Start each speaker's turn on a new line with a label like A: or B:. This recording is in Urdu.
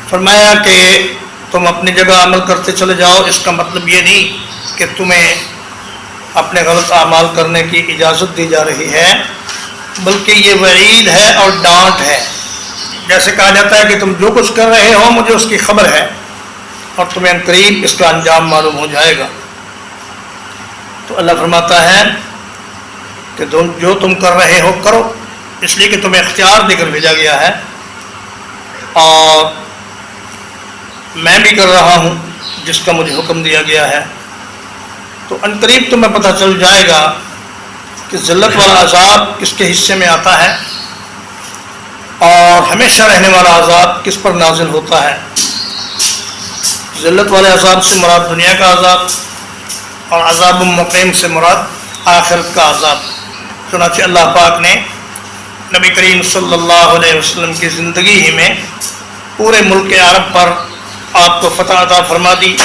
A: فرمایا کہ تم اپنی جگہ عمل کرتے چلے جاؤ، اس کا مطلب یہ نہیں کہ تمہیں اپنے غلط اعمال کرنے کی اجازت دی جا رہی ہے، بلکہ یہ وعید ہے اور ڈانٹ ہے۔ جیسے کہا جاتا ہے کہ تم جو کچھ کر رہے ہو مجھے اس کی خبر ہے اور تمہیں قریب اس کا انجام معلوم ہو جائے گا۔ تو اللہ فرماتا ہے کہ جو تم کر رہے ہو کرو، اس لیے کہ تمہیں اختیار دے کر بھیجا گیا ہے، اور میں بھی کر رہا ہوں جس کا مجھے حکم دیا گیا ہے۔ تو ان قریب تمہیں پتہ چل جائے گا کہ ذلت والا عذاب کس کے حصے میں آتا ہے اور ہمیشہ رہنے والا عذاب کس پر نازل ہوتا ہے۔ ذلت والے عذاب سے مراد دنیا کا عذاب، اور عذاب مقیم سے مراد آخرت کا عذاب۔ چنانچہ اللہ پاک نے نبی کریم صلی اللہ علیہ وسلم کی زندگی ہی میں پورے ملک عرب پر آپ کو فتح عطا فرما دی،